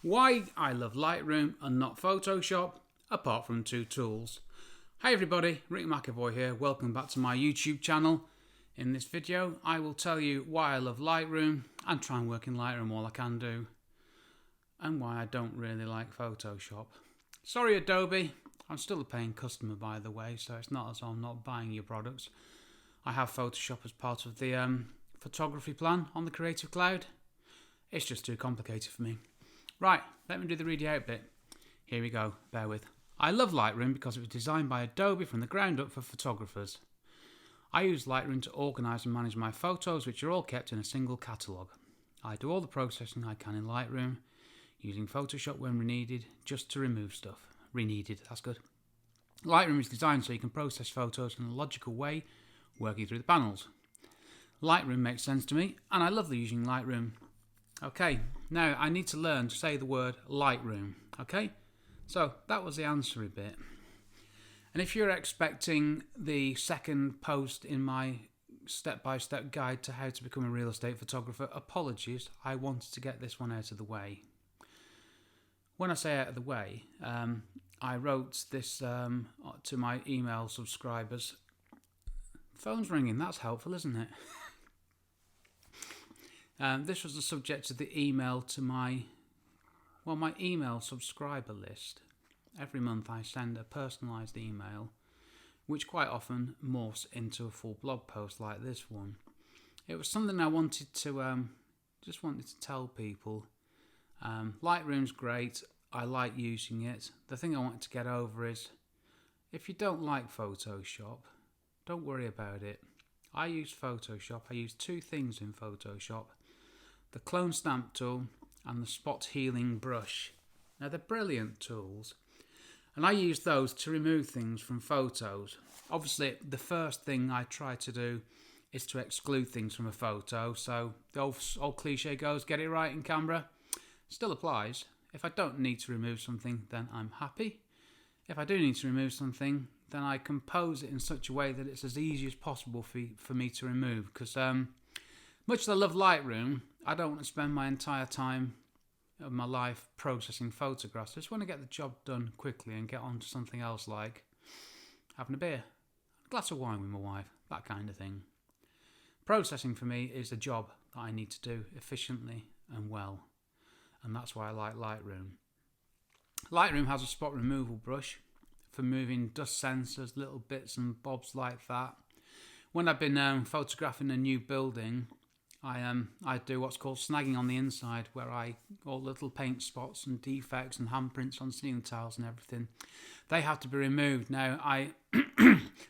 Why I love Lightroom and not Photoshop, apart from two tools. Hi everybody, Rick McEvoy here, welcome back to my YouTube channel. In this video I will tell you why I love Lightroom and try and work in Lightroom all I can do, and why I don't really like Photoshop. Sorry Adobe, I'm still a paying customer by the way, so it's not as though I'm not buying your products. I have Photoshop as part of the photography plan on the Creative Cloud. It's just too complicated for me. Right, let me do the read you out bit. Here we go, bear with. I love Lightroom because it was designed by Adobe from the ground up for photographers. I use Lightroom to organise and manage my photos, which are all kept in a single catalogue. I do all the processing I can in Lightroom, using Photoshop when needed, just to remove stuff. Re-needed, that's good. Lightroom is designed so you can process photos in a logical way, working through the panels. Lightroom makes sense to me, and I love using Lightroom. Okay, now I need to learn to say the word Lightroom, okay? So that was the answery bit. And if you're expecting the second post in my step-by-step guide to how to become a real estate photographer, apologies, I wanted to get this one out of the way. When I say out of the way, I wrote this to my email subscribers. Phone's ringing, that's helpful, isn't it? This was the subject of the email to my email subscriber list. Every month I send a personalised email, which quite often morphs into a full blog post like this one. It was something I wanted to, just wanted to tell people. Lightroom's great, I like using it. The thing I wanted to get over is, if you don't like Photoshop, don't worry about it. I use Photoshop, I use two things in Photoshop. The clone stamp tool and the spot healing brush. Now they're brilliant tools, and I use those to remove things from photos. Obviously the first thing I try to do is to exclude things from a photo, so the old cliche goes, get it right in camera. Still applies. If I don't need to remove something, then I'm happy. If I do need to remove something, then I compose it in such a way that it's as easy as possible for me to remove, because much as I love Lightroom, I don't want to spend my entire time of my life processing photographs. I just want to get the job done quickly and get on to something else, like having a beer, a glass of wine with my wife, that kind of thing. Processing for me is a job that I need to do efficiently and well, and that's why I like Lightroom. Lightroom has a spot removal brush for moving dust sensors, little bits and bobs like that. When I've been photographing a new building, I do what's called snagging on the inside, where all little paint spots and defects and handprints on ceiling tiles and everything, they have to be removed. Now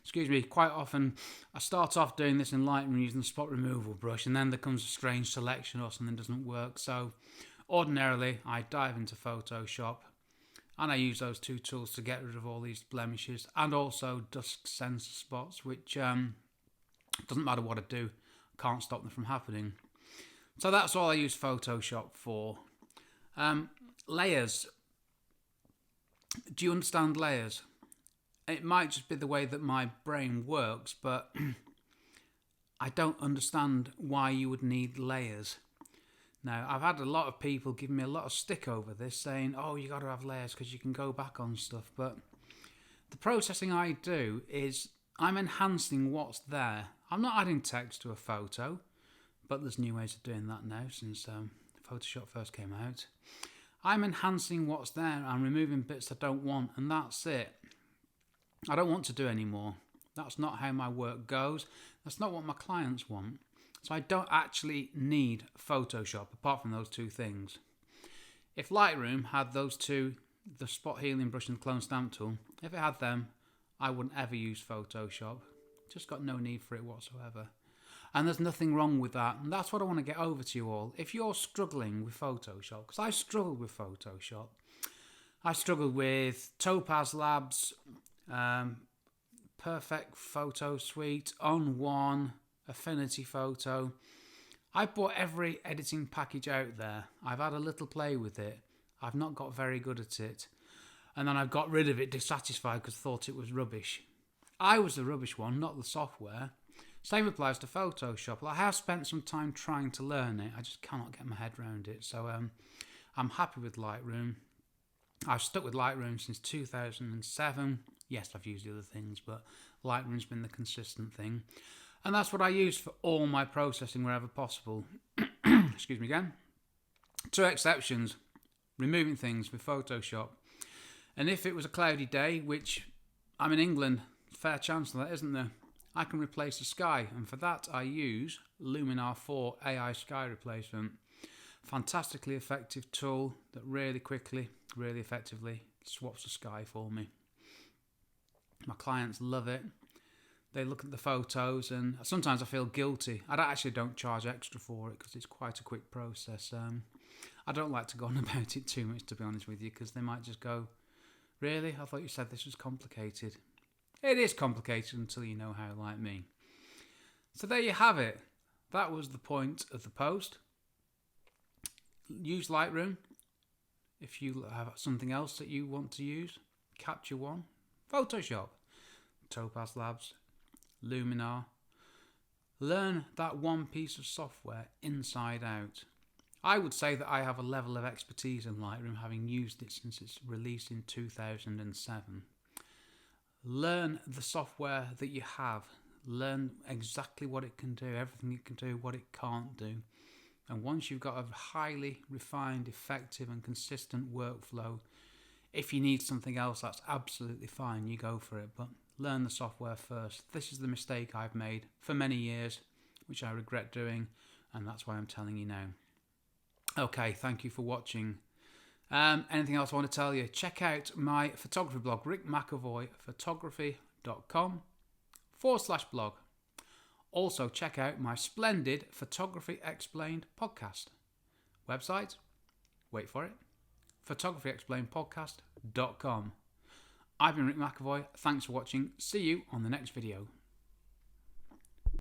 excuse me, quite often I start off doing this in Lightroom using the spot removal brush, and then there comes a strange selection or something doesn't work. So ordinarily I dive into Photoshop and I use those two tools to get rid of all these blemishes and also dust sensor spots, which doesn't matter what I do, can't stop them from happening. So that's all I use Photoshop for. Layers. Do you understand layers? It might just be the way that my brain works, but I don't understand why you would need layers. Now, I've had a lot of people give me a lot of stick over this, saying, oh, you got to have layers because you can go back on stuff. But the processing I do is I'm enhancing what's there. I'm not adding text to a photo, but there's new ways of doing that now since Photoshop first came out. I'm enhancing what's there and removing bits I don't want, and that's it. I don't want to do any more. That's not how my work goes. That's not what my clients want. So I don't actually need Photoshop apart from those two things. If Lightroom had those two, the spot healing brush and the clone stamp tool, if it had them, I wouldn't ever use Photoshop. Just got no need for it whatsoever. And there's nothing wrong with that. And that's what I want to get over to you all. If you're struggling with Photoshop, because I struggled with Photoshop. I struggled with Topaz Labs, Perfect Photo Suite, On One, Affinity Photo. I bought every editing package out there. I've had a little play with it. I've not got very good at it. And then I've got rid of it dissatisfied because I thought it was rubbish. I was the rubbish one, not the software. Same applies to Photoshop. I have spent some time trying to learn it. I just cannot get my head around it. So I'm happy with Lightroom. I've stuck with Lightroom since 2007. Yes, I've used the other things, but Lightroom's been the consistent thing. And that's what I use for all my processing wherever possible. Excuse me again. 2 exceptions. Removing things with Photoshop. And if it was a cloudy day, which I'm in England, fair chance of that, isn't there? I can replace the sky. And for that, I use Luminar 4 AI Sky Replacement. Fantastically effective tool that really quickly, really effectively swaps the sky for me. My clients love it. They look at the photos and sometimes I feel guilty. I actually don't charge extra for it because it's quite a quick process. I don't like to go on about it too much, to be honest with you, because they might just go, really? I thought you said this was complicated. It is complicated until you know how, like me. So there you have it. That was the point of the post. Use Lightroom. If you have something else that you want to use, Capture One, Photoshop, Topaz Labs, Luminar. Learn that one piece of software inside out. I would say that I have a level of expertise in Lightroom, having used it since its release in 2007. Learn the software that you have. Learn exactly what it can do, everything it can do, what it can't do. And once you've got a highly refined, effective and consistent workflow, if you need something else, that's absolutely fine. You go for it. But learn the software first. This is the mistake I've made for many years, which I regret doing. And that's why I'm telling you now. Okay, thank you for watching. Anything else I want to tell you? Check out my photography blog, rickmcavoyphotography.com/blog. Also, check out my splendid Photography Explained podcast. Website? Wait for it. photographyexplainedpodcast.com. I've been Rick McEvoy. Thanks for watching. See you on the next video.